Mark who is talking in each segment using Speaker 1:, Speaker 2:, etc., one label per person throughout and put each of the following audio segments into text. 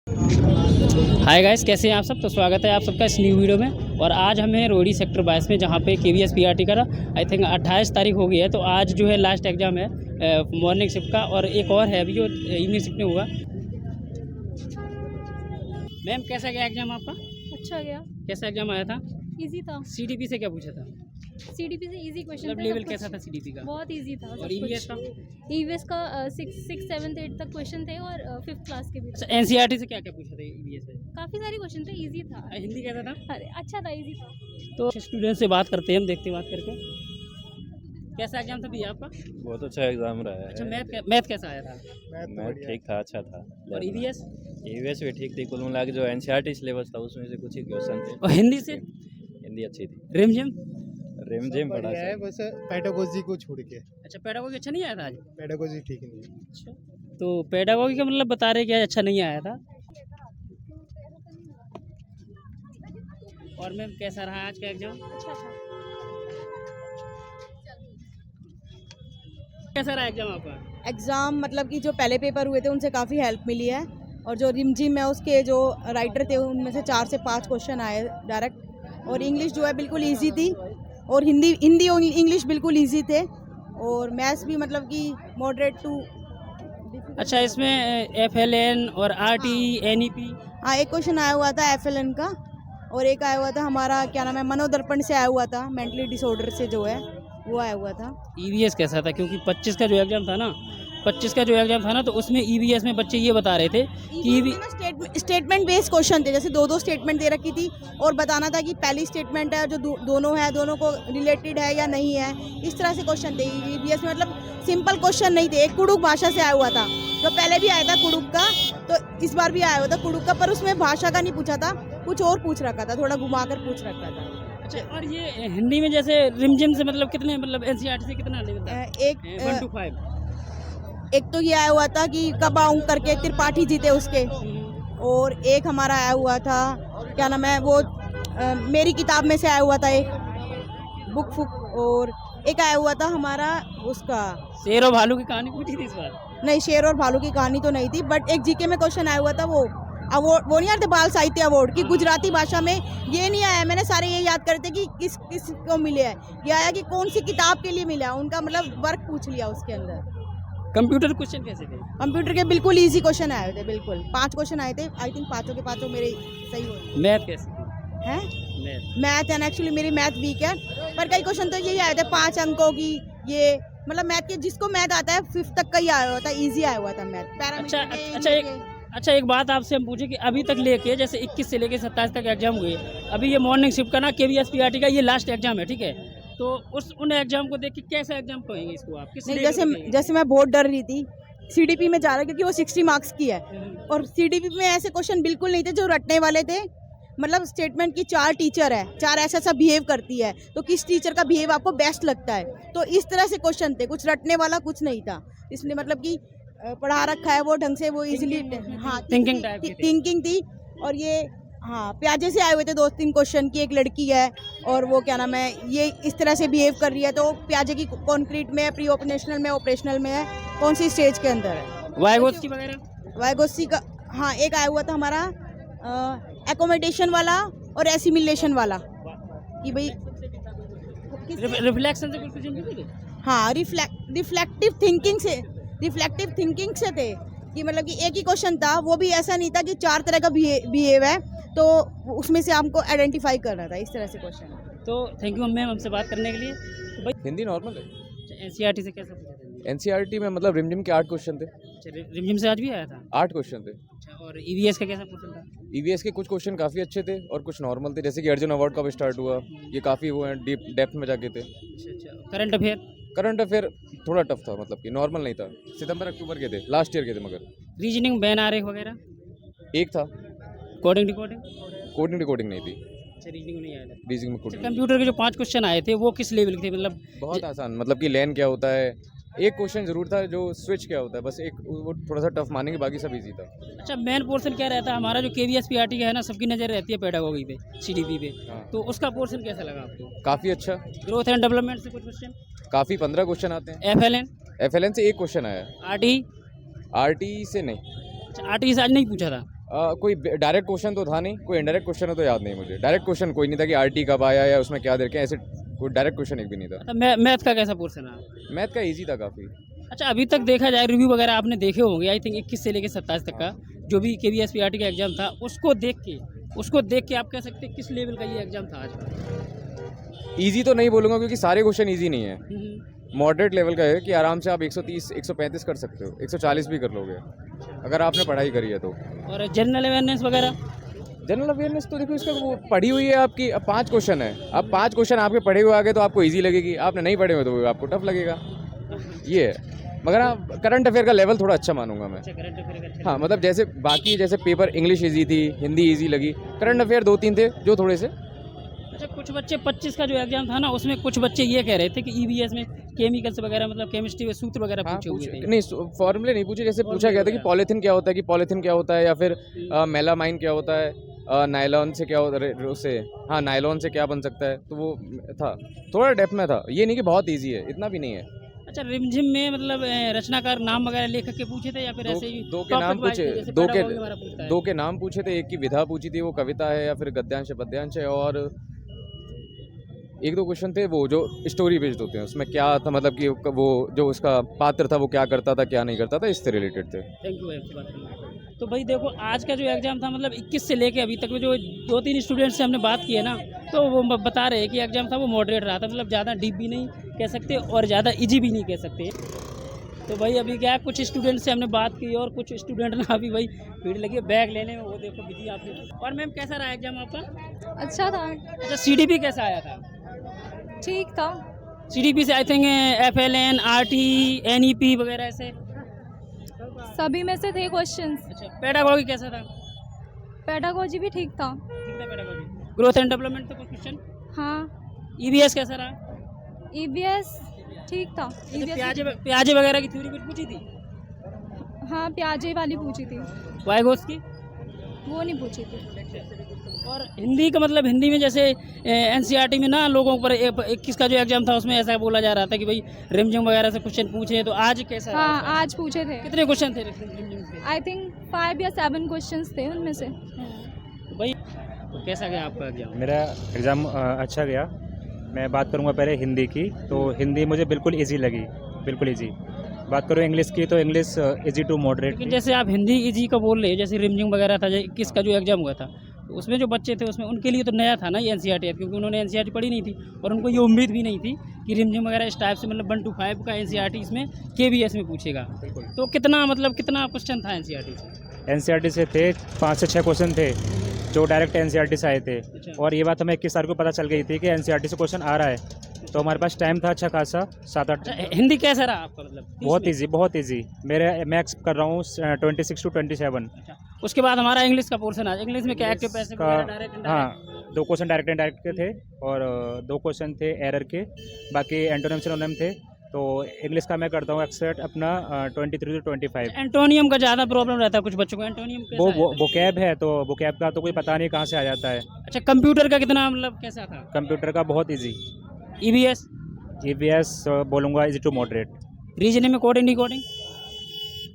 Speaker 1: Hi guys, कैसे हैं आप सब। तो स्वागत है आप सबका इस न्यू वीडियो में। और आज हम हैं रोहिणी सेक्टर 22 में, जहाँ पे KVS PRT का आई थिंक 28 तारीख हो गई है। तो आज जो है लास्ट एग्ज़ाम है मॉर्निंग शिफ्ट का, और एक और है अभी जो इवनिंग शिफ्ट में हुआ। मैम कैसा गया एग्ज़ाम आपका?
Speaker 2: अच्छा गया।
Speaker 1: कैसा एग्ज़ाम आया था?
Speaker 2: इजी था।
Speaker 1: CDP से क्या पूछा था?
Speaker 2: CDP से इजी क्वेश्चन
Speaker 1: मतलब
Speaker 2: थे।
Speaker 1: लेवल कैसा था CDP का?
Speaker 2: बहुत इजी था।
Speaker 1: और EVS का?
Speaker 2: EVS का 6, 7, 8 तक क्वेश्चन थे और 5th क्लास के भी।
Speaker 1: अच्छा, NCERT से क्या क्या पूछा था EVS से?
Speaker 2: काफ़ी सारे क्वेश्चन थे, इजी था।
Speaker 1: हिंदी कैसा था?
Speaker 2: अरे अच्छा था, इजी था।
Speaker 1: तो स्टूडेंट से बात करते हैं हम, देखते हैं बात करके। कैसा एग्जाम था भैया आपका?
Speaker 3: बहुत अच्छा एग्जाम रहा है।
Speaker 1: अच्छा, मैथ कैसा आया था?
Speaker 3: मैथ ठीक था, अच्छा था।
Speaker 1: और EVS?
Speaker 3: EVS भी ठीक थी। कुल मिला के जो NCERT सिलेबस था उसमें से कुछ ही क्वेश्चन थे।
Speaker 1: और हिंदी से?
Speaker 3: हिंदी अच्छी थी।
Speaker 1: रिमझिम?
Speaker 3: रिमझिम पढ़ा
Speaker 4: है, बस पेडागोजी को छोड़ के।
Speaker 1: अच्छा, पेडागोगी अच्छा नहीं आया था आज?
Speaker 4: पेडागोजी ठीक नहीं है।
Speaker 1: अच्छा, तो पेडागोगी का मतलब बता रहे कि अच्छा नहीं आया था। और मैम कैसा रहा आज का एग्जाम?
Speaker 2: अच्छा था।
Speaker 1: कैसा रहा एग्जाम आपका?
Speaker 5: एग्ज़ाम मतलब कि जो पहले पेपर हुए थे उनसे काफ़ी हेल्प मिली है, और जो रिमझिम है उसके जो राइटर थे उनमें से 4 से 5 क्वेश्चन आए डायरेक्ट। और इंग्लिश जो है बिल्कुल इजी थी, और हिंदी और इंग्लिश बिल्कुल इजी थे, और मैथ्स भी मतलब कि मॉडरेट टू।
Speaker 1: अच्छा, इसमें FLN और RT NEP?
Speaker 5: हाँ, एक क्वेश्चन आया हुआ था FLN का, और एक आया हुआ था हमारा क्या नाम है, मनोदर्पण से आया हुआ था, मेंटली डिसऑर्डर से जो है वो आया हुआ था।
Speaker 1: EVS कैसा था? क्योंकि 25 का जो एग्जाम था ना, 25 का जो एग्जाम था ना, तो उसमें EVS में बच्चे ये बता रहे थे कि
Speaker 5: स्टेटमेंट बेस्ड क्वेश्चन थे, जैसे 2 स्टेटमेंट दे रखी थी, और बताना था कि पहली स्टेटमेंट है जो दोनों है, दोनों को रिलेटेड है या नहीं है, इस तरह से क्वेश्चन थे EVS में। मतलब सिंपल क्वेश्चन नहीं थे। एक कुडुक भाषा से आया हुआ था, जो पहले भी आया था कुडुक का, तो इस बार भी आया हुआ था कुडुक का, पर उसमें भाषा का नहीं पूछा था, कुछ और पूछ रखा था, थोड़ा घुमा कर पूछ रखा था।
Speaker 1: अच्छा, और ये हिंदी में जैसे रिमझिम से मतलब कितने, मतलब NCERT से कितना लेवल था? 1 to 5?
Speaker 5: एक तो ये आया हुआ था कि कब आऊँ करके त्रिपाठी जी थे उसके, और एक हमारा आया हुआ था क्या नाम है वो मेरी किताब में से आया हुआ था एक बुक फुक, और एक आया हुआ था हमारा उसका
Speaker 1: शेर और भालू की कहानी पूछी थी इस बार?
Speaker 5: नहीं, शेर और भालू की कहानी तो नहीं थी, बट एक जीके में क्वेश्चन आया हुआ था, वो अवार्ड, वो नहीं आते बाल साहित्य अवार्ड की गुजराती भाषा में। ये नहीं आया, मैंने सारे ये याद करते कि किस किस को मिले हैं, ये आया कि कौन सी किताब के लिए मिला, उनका मतलब वर्क पूछ लिया उसके अंदर।
Speaker 1: कंप्यूटर क्वेश्चन कैसे थे?
Speaker 5: कंप्यूटर के बिल्कुल इजी क्वेश्चन आए थे, बिल्कुल 5 क्वेश्चन आए थे, आई थिंक पाँचों के पाँचों मेरे सही हो
Speaker 1: मैथ कैसी थी?
Speaker 5: हैं। मैथ एंड एक्चुअली मेरी मैथ वीक है, पर कई क्वेश्चन तो यही आए थे 5 अंकों की, ये मतलब मैथ के जिसको मैथ आता है 5th तक का ही आया हुआ था, इजी आया हुआ था मैथ।
Speaker 1: अच्छा, एक बात आपसे हम पूछे कि अभी तक लेके जैसे 21 से लेके 27 तक एग्जाम हुए, अभी ये मॉर्निंग शिफ्ट का ना KVS PRT का ये लास्ट एग्जाम है, ठीक है? तो उन एग्जाम को देख के कैसा एग्जाम कहेंगे इसको आप? किस
Speaker 5: नहीं, जैसे मैं बहुत डर रही थी CDP में जा रहा, क्योंकि वो 60 मार्क्स की है, और CDP में ऐसे क्वेश्चन बिल्कुल नहीं थे जो रटने वाले थे। मतलब स्टेटमेंट की 4 टीचर है, 4 ऐसा बिहेव करती है, तो किस टीचर का बिहेव आपको बेस्ट लगता है, तो इस तरह से क्वेश्चन थे, कुछ रटने वाला कुछ नहीं था। इसलिए मतलब कि पढ़ा रखा है वो ढंग से, वो इजीली हाँ थिंकिंग थी। और ये हाँ प्याजे से आए हुए थे 2-3 क्वेश्चन की, एक लड़की है और वो क्या नाम है ये इस तरह से बिहेव कर रही है, तो प्याजे की कॉन्क्रीट में है, प्री ऑपरेशनल में, ऑपरेशनल में है, कौन सी स्टेज के अंदर है,
Speaker 1: वाइगोत्स्की वगैरह?
Speaker 5: वाइगोत्स्की का हाँ एक आया हुआ था हमारा एकोमोडेशन वाला और एसिमिलेशन वाला, कि भाई
Speaker 1: रिफ्लेक्शन से कुछ क्वेश्चन पूछे थे?
Speaker 5: हाँ, रिफ्लेक्टिव थिंकिंग से थे, कि मतलब कि एक ही क्वेश्चन था, वो भी ऐसा नहीं था कि 4 तरह का बिहेव है, तो उसमें से हमको आइडेंटिफाई करना था, इस तरह से क्वेश्चन।
Speaker 1: तो थैंक यू मैम हमसे बात करने के लिए। तो भाई
Speaker 6: हिंदी नॉर्मल है।
Speaker 1: NCERT से कैसा पूछा था?
Speaker 6: NCERT में मतलब रिमझिम के 8 क्वेश्चन थे।
Speaker 1: अच्छा, रिमझिम से आज भी आया था?
Speaker 6: 8 क्वेश्चन थे।
Speaker 1: अच्छा, और EVS का कैसा क्वेश्चन था?
Speaker 6: EVS के कुछ क्वेश्चन काफ़ी अच्छे थे और कुछ नॉर्मल थे, जैसे कि अर्जुन अवार्ड कब स्टार्ट हुआ, ये काफ़ी वो हैं डीप डेप्थ में जाके थे।
Speaker 1: अच्छा, करंट अफेयर
Speaker 6: थोड़ा टफ था, मतलब कि नॉर्मल नहीं था, सितंबर अक्टूबर के थे, लास्ट ईयर के थे। मगर
Speaker 1: रीजनिंग, बैन आरेख वगैरह
Speaker 6: एक था।
Speaker 1: कोडिंग
Speaker 6: कोडिंग नहीं थी।
Speaker 1: अच्छा, रीजनिंग नहीं आया था।
Speaker 6: रीजनिंग में कोडिंग।
Speaker 1: कंप्यूटर के जो 5 क्वेश्चन आए थे वो किस लेवल के थे? मतलब
Speaker 6: बहुत आसान, मतलब कि लैन क्या होता है, एक क्वेश्चन जरूर था जो स्विच क्या होता है, बस एक वो थोड़ा सा टफ मानेंगे, बाकी सब इजी था।
Speaker 1: अच्छा, मेन पोर्शन क्या रहता है हमारा जो KVS PRT का है ना, सबकी नज़र रहती है पेडागोगी पे, CDP पे,
Speaker 6: हाँ।
Speaker 1: तो उसका पोर्शन कैसा लगा आपको?
Speaker 6: काफ़ी अच्छा।
Speaker 1: ग्रोथ एंड डेवलपमेंट से कुछ क्वेश्चन?
Speaker 6: काफ़ी 15 क्वेश्चन आते हैं।
Speaker 1: FLN
Speaker 6: FLN से एक क्वेश्चन आया।
Speaker 1: RT
Speaker 6: RT से नहीं।
Speaker 1: अच्छा, RT से आज नहीं पूछा था?
Speaker 6: कोई डायरेक्ट क्वेश्चन तो था नहीं, कोई इनडायरेक्ट क्वेश्चन है तो याद नहीं मुझे। डायरेक्ट क्वेश्चन कोई नहीं था कि आरटी कब आया या उसमें क्या दे के, ऐसे कोई डायरेक्ट क्वेश्चन एक भी नहीं था।
Speaker 1: मैथ का कैसा पोर्शन रहा?
Speaker 6: मैथ का इजी था काफ़ी।
Speaker 1: अच्छा, अभी तक देखा जाए रिव्यू वगैरह आपने देखे होंगे, आई थिंक 21 से लेकर 27 तक का जो भी KVSPRT का एग्जाम था, उसको देख के आप कह सकते हैं किस लेवल का ये एग्जाम था आज?
Speaker 6: इजी तो नहीं बोलूँगा क्योंकि सारे क्वेश्चन इजी नहीं है, मॉडरेट लेवल का है कि आराम से आप 130 135 कर सकते हो, 140 भी कर लोगे अगर आपने पढ़ाई करी है तो।
Speaker 1: और जनरल अवेयरनेस वगैरह?
Speaker 6: जनरल अवेयरनेस तो देखो इसका वो पढ़ी हुई है आपकी, अब 5 क्वेश्चन है, अब 5 क्वेश्चन आपके पढ़े हुए आगे तो आपको इजी लगेगी, आपने नहीं पढ़े हुए तो आपको टफ लगेगा, ये है। मगर हाँ, करंट अफेयर का लेवल थोड़ा अच्छा मानूंगा मैं।
Speaker 1: अच्छा, करंट अफेयर का?
Speaker 6: हाँ, मतलब जैसे बाकी जैसे पेपर इंग्लिश इजी थी, हिंदी इजी लगी, करंट अफेयर 2-3 थे जो थोड़े से।
Speaker 1: अच्छा, कुछ बच्चे 25 का जो एग्जाम था ना, उसमें कुछ बच्चे ये कह रहे थे कि EVS में केमिकल्स वगैरह, मतलब केमिस्ट्री में सूत्र वगैरह पूछे हुए थे।
Speaker 6: नहीं, फॉर्मूले नहीं पूछे, जैसे पूछा गया था कि पॉलीथीन क्या होता है या फिर मेलामाइन क्या होता है, नायलॉन से क्या होता है, उससे हाँ नायलॉन से क्या बन सकता है, तो वो था थोड़ा डेप्थ में था, ये नहीं कि बहुत ईजी है, इतना भी नहीं है।
Speaker 1: अच्छा, रिमझिम में मतलब रचनाकार नाम वगैरह लेखक के पूछे थे या फिर ऐसे ही
Speaker 6: दो के नाम
Speaker 1: topic wise
Speaker 6: पूछे,
Speaker 1: थे, जैसे pedagogy हमारा पूछता है?
Speaker 6: 2 के नाम पूछे थे, एक की विधा पूछी थी, वो कविता है या फिर गद्यांश है पद्यांश है, और 1-2 क्वेश्चन थे वो जो स्टोरी बेस्ड होते हैं, उसमें क्या था, मतलब कि वो जो उसका पात्र था वो क्या करता था क्या नहीं करता था, इससे रिलेटेड थे।
Speaker 1: थैंक यू आपसे बात करने के लिए। तो भाई देखो, आज का जो एग्ज़ाम था, मतलब 21 से लेके अभी तक में जो 2-3 स्टूडेंट्स से हमने बात की है ना, तो वो बता रहे हैं कि एग्ज़ाम था वो मॉडरेट रहा था, मतलब ज़्यादा डीप भी नहीं कह सकते और ज़्यादा इजी भी नहीं कह सकते। तो भाई अभी क्या है, कुछ स्टूडेंट से हमने बात की और कुछ स्टूडेंट ना अभी भाई भीड़ लगी है बैग लेने में, वो देखो बिजी आपने। और मैम कैसा रहा एग्ज़ाम आपका?
Speaker 2: अच्छा था,
Speaker 1: अच्छा, CDP कैसा आया था?
Speaker 2: ठीक था।
Speaker 1: CDP से I think FLN, RT, NEP वगैरह ऐसे?
Speaker 2: सभी में से थे क्वेश्चंस।
Speaker 1: अच्छा, पेडागॉजी कैसा था?
Speaker 2: पेडागोजी भी ठीक था।
Speaker 1: ठीक था पेडागॉजी। ग्रोथ एंड डेवलपमेंट का क्वेश्चन?
Speaker 2: हाँ।
Speaker 1: EVS कैसा रहा?
Speaker 2: EVS ठीक था।
Speaker 1: प्याजे वगैरह की थ्योरी कुछ पूछी थी?
Speaker 2: हाँ, प्याजे वाली पूछी थी,
Speaker 1: वाइगोस की?
Speaker 2: वो नहीं पूछी थी।
Speaker 1: और हिंदी का मतलब, हिंदी में जैसे NCERT में ना लोगों पर 21 का जो एग्जाम था उसमें ऐसा बोला जा रहा था कि भाई रिमझिम वगैरह से क्वेश्चन पूछे, तो आज कैसा रहा?
Speaker 2: हाँ, आज पूछे थे।
Speaker 1: कितने क्वेश्चन थे रिमझिम से?
Speaker 2: आई थिंक 5 या 7 क्वेश्चंस थे उनमें से।
Speaker 1: तो भाई तो कैसा गया आपका एग्जाम?
Speaker 7: मेरा एग्ज़ाम अच्छा गया। मैं बात करूँगा पहले हिंदी की, तो हिंदी मुझे बिल्कुल इजी लगी, बिल्कुल इजी। बात करूँ इंग्लिश की, तो इंग्लिश इजी टू मॉडरेट।
Speaker 1: लेकिन जैसे आप हिंदी इजी का बोल रहे हैं, जैसे रिमझिम वगैरह था, 21 का जो एग्जाम हुआ था, तो उसमें जो बच्चे थे उसमें उनके लिए तो नया था ना ये NCERT, क्योंकि उन्होंने NCERT पढ़ी नहीं थी और उनको ये उम्मीद भी नहीं थी कि रिमझिम वगैरह इस टाइप से, मतलब 1 to 5 का NCERT इसमें KVS में पूछेगा। तो कितना क्वेश्चन था NCERT से?
Speaker 7: NCERT से थे 5 से 6 क्वेश्चन थे जो डायरेक्ट NCERT से आए थे।
Speaker 1: अच्छा।
Speaker 7: और ये बात हमें 21 तारीख को पता चल गई थी कि NCERT से क्वेश्चन आ रहा है, तो हमारे पास टाइम था अच्छा खासा, 7-8।
Speaker 1: हिंदी कैसा रहा आपका? मतलब
Speaker 7: बहुत ईजी। मेरे मैं एक्सपेक्ट कर रहा हूँ 26 to 27।
Speaker 1: अच्छा, उसके बाद हमारा इंग्लिश का पोर्शन आज, इंग्लिश में क्या एक्टिव पैसे
Speaker 7: का
Speaker 1: डायरेक्ट?
Speaker 7: हाँ, 2 क्वेश्चन डायरेक्ट इनडायरेक्ट के थे और 2 क्वेश्चन थे एरर के, बाकी एंटोनिम सिनोनिम थे। तो इंग्लिश का मैं करता हूँ एक्सपेक्ट अपना 23 to 25।
Speaker 1: एंटोनियम का ज़्यादा प्रॉब्लम रहता है कुछ बच्चों को, एंटोनियम
Speaker 7: वो
Speaker 1: कैसा है?
Speaker 7: वोकैब है, तो वोकैब का तो कोई पता नहीं कहाँ से आ जाता है।
Speaker 1: अच्छा, कंप्यूटर का कितना मतलब कैसा था?
Speaker 7: कंप्यूटर का बहुत इजी।
Speaker 1: EVS?
Speaker 7: EVS बोलूँगा इजी टू मॉडरेट।
Speaker 1: रीजनिंग में कोडिंग डिकोडिंग?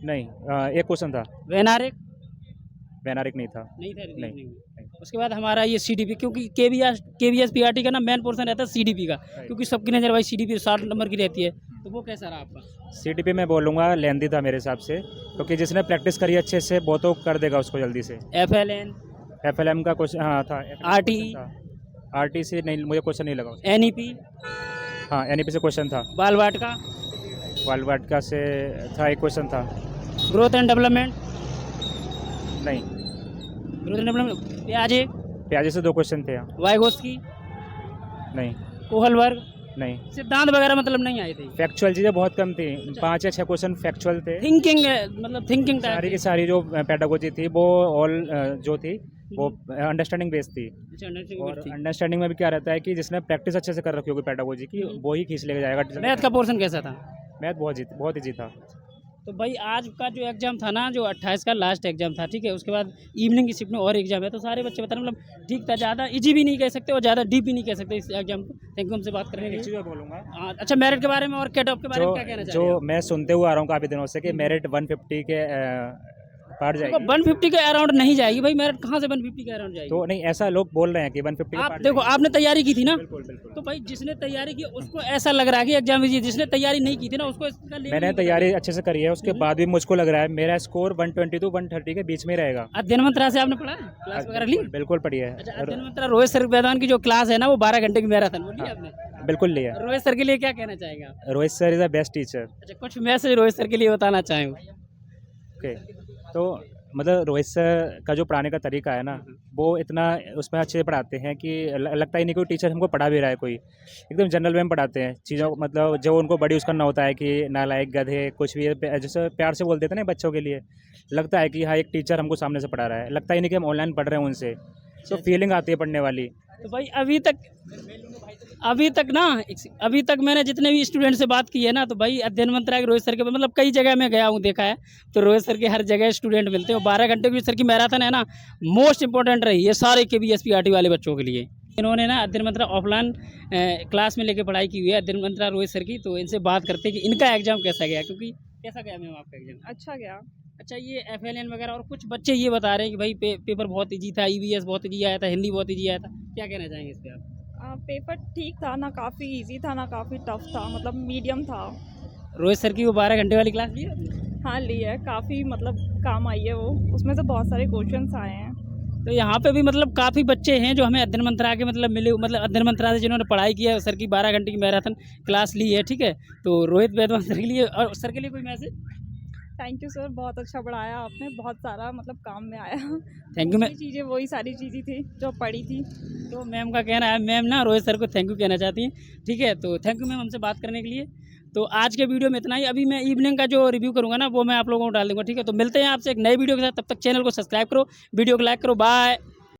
Speaker 7: नहीं, एक क्वेश्चन था,
Speaker 1: वेनारिक?
Speaker 7: वेनारिक नहीं था।
Speaker 1: नहीं था
Speaker 7: नहीं।
Speaker 1: नहीं। उसके बाद हमारा ये CDP, क्योंकि KVSPRT का ना मेन पोर्शन रहता है CDP का, क्योंकि सबकी नज़र भाई CDP 60 नंबर की रहती है, तो वो कैसा रहा आपका?
Speaker 7: CDP में बोलूँगा लेंदी था मेरे हिसाब से, क्योंकि जिसने प्रैक्टिस करी अच्छे से वो तो कर देगा उसको जल्दी से।
Speaker 1: FLN?
Speaker 7: FLM का क्वेश्चन हाँ था।
Speaker 1: RT?
Speaker 7: RT से नहीं, मुझे क्वेश्चन नहीं लगा।
Speaker 1: NEP?
Speaker 7: हाँ, NEP से क्वेश्चन था।
Speaker 1: बालवाट का?
Speaker 7: वालवाट का से था, एक क्वेश्चन था।
Speaker 1: Growth and development?
Speaker 7: नहीं।
Speaker 1: Growth and development?
Speaker 7: प्याजे से 2 क्वेश्चन थे।
Speaker 1: वाइगोस की?
Speaker 7: नहीं।
Speaker 1: कोहल वर्ग?
Speaker 7: नहीं।
Speaker 1: सिद्धांत वगैरह मतलब नहीं आई थी?
Speaker 7: फैक्चुअल चीज़ें बहुत कम थी, 5 या 6 क्वेश्चन फैक्चुअल थे।
Speaker 1: थिंकिंग मतलब थिंकिंग
Speaker 7: सारी की
Speaker 1: टाइप?
Speaker 7: सारी जो पेडागोजी थी वो ऑल जो थी वो अंडरस्टैंडिंग बेस्ड थी। और अंडरस्टैंडिंग में भी क्या रहता है कि जिसने प्रैक्टिस अच्छे से कर रखी होगी पेडागोजी की, वो ही खींच लेके जाएगा।
Speaker 1: मैथ का पोर्शन कैसा था?
Speaker 7: मैथ बहुत ईजी था।
Speaker 1: तो भाई आज का जो एग्ज़ाम था ना, जो 28 का लास्ट एग्ज़ाम था, ठीक है, उसके बाद इवनिंग की शिफ्ट में और एग्ज़ाम है, तो सारे बच्चे बता रहे मतलब ठीक था, ज़्यादा इजी भी नहीं कह सकते और ज़्यादा डीप भी नहीं कह सकते इस एग्ज़ाम को। थैंक यू हमसे बात करने के
Speaker 7: एक
Speaker 1: लिए।
Speaker 7: चीज़ मैं बोलूँगा,
Speaker 1: हाँ, अच्छा, मेरिट के बारे में और कट ऑफ के बारे में क्या कहना चाहिए?
Speaker 7: जो मैं सुनते हुए आ रहा हूँ काफ़ी दिनों से कि मेरिट 150 के पार जाएगी।
Speaker 1: 150 के अराउंड नहीं जाएगी भाई, मेरिट कहाँ से 150 के अराउंड जाएगी?
Speaker 7: तो नहीं, ऐसा लोग बोल रहे हैं कि 150 के
Speaker 1: आप
Speaker 7: पार
Speaker 1: देखो, आपने तैयारी की थी ना,
Speaker 7: बिल्कुल बिल्कुल।
Speaker 1: तो भाई जिसने तैयारी की उसको ऐसा लग रहा है कि एग्जाम इजी है, जिसने तैयारी नहीं की थी ना उसको इसका लेवल
Speaker 7: मैंने
Speaker 1: नहीं
Speaker 7: तैयारी अच्छे से करी है, उसके बाद भी मुझको लग रहा है मेरा स्कोर 120 to 130 के बीच में रहेगा।
Speaker 1: पता। अध्ययन मंत्रा से आपने पढ़ा है, क्लास वगैरह ली?
Speaker 7: बिल्कुल पढ़ी है।
Speaker 1: अच्छा, अध्ययन मंत्रा रोहित सर वैद्वान की जो क्लास है ना, वो 12 घंटे की मैराथन, वो ली आपने?
Speaker 7: बिल्कुल लिया।
Speaker 1: रोहित सर के लिए क्या कहना चाहेंगे आप?
Speaker 7: Rohit sir is a best teacher.
Speaker 1: अच्छा, कुछ मैसेज रोहित सर के लिए बताना चाहेंगे?
Speaker 7: ओके, तो मतलब रोहित सर का जो पढ़ाने का तरीका है ना, वो इतना उसमें अच्छे से पढ़ाते हैं कि लगता ही नहीं कोई टीचर हमको पढ़ा भी रहा है, कोई एकदम जनरल वे में पढ़ाते हैं चीज़ों को, मतलब जो उनको बड़ी यूज़ करना होता है कि नालायक, गधे, कुछ भी जैसे प्यार से बोल देते हैं ना बच्चों के लिए, लगता है कि हाँ एक टीचर हमको सामने से पढ़ा रहा है, लगता ही नहीं कि हम ऑनलाइन पढ़ रहे हैं उनसे, तो फीलिंग आती है पढ़ने वाली।
Speaker 1: तो भाई अभी तक मैंने जितने भी स्टूडेंट से बात की है ना, तो भाई अध्ययन मंत्रा के रोहित सर के, मतलब कई जगह मैं गया हूँ, देखा है, तो रोहित सर के हर जगह स्टूडेंट मिलते हैं। 12 घंटे की सर की मैराथन है ना, मोस्ट इंपॉर्टेंट रही है सारे KVSPRT वाले बच्चों के लिए। इन्होंने ना अध्ययन मंत्रा ऑफलाइन क्लास में लेके पढ़ाई की हुई है अध्ययन मंत्रा रोहित सर की, तो इनसे बात करते हैं कि इनका एग्जाम कैसा गया, क्योंकि कैसा गया मैम आपका एग्जाम?
Speaker 8: अच्छा गया।
Speaker 1: अच्छा, ये FLN वगैरह और कुछ बच्चे ये बता रहे हैं कि भाई पेपर बहुत ईजी था, EVS बहुत ईजी आया था, हिंदी बहुत ईजी आया था, क्या कहना चाहेंगे इस पर आप?
Speaker 8: पेपर ठीक था ना, काफ़ी इजी था ना काफ़ी टफ था, मतलब मीडियम था।
Speaker 1: रोहित सर की वो 12 घंटे वाली क्लास ली है?
Speaker 8: हाँ ली है, काफ़ी मतलब काम आई है वो, उसमें से बहुत सारे क्वेश्चंस आए हैं।
Speaker 1: तो यहाँ पे भी मतलब काफ़ी बच्चे हैं जो हमें अध्ययन मंत्रा के मतलब मिले, मतलब अध्ययन मंत्रा से जिन्होंने पढ़ाई की है, सर की 12 घंटे की मैराथन क्लास ली है, ठीक है। तो रोहित वैद्वान सर के लिए और सर के लिए कोई मैसेज?
Speaker 8: थैंक यू सर, बहुत अच्छा पढ़ाया आपने, बहुत सारा मतलब काम में आया।
Speaker 1: Thank you ma'am.
Speaker 8: चीज़ें वही सारी चीज़ें थी जो पढ़ी थी।
Speaker 1: तो मैम का कहना है, मैम ना रोहित सर को थैंक यू कहना चाहती हैं, ठीक है। तो थैंक यू मैम हमसे बात करने के लिए। तो आज के वीडियो में इतना ही। अभी मैं इवनिंग का जो रिव्यू करूँगा ना, वो मैं आप लोगों को डाल दूँगा, ठीक है। तो मिलते हैं आपसे एक नई वीडियो के साथ, तब तक चैनल को सब्सक्राइब करो, वीडियो को लाइक करो, बाय।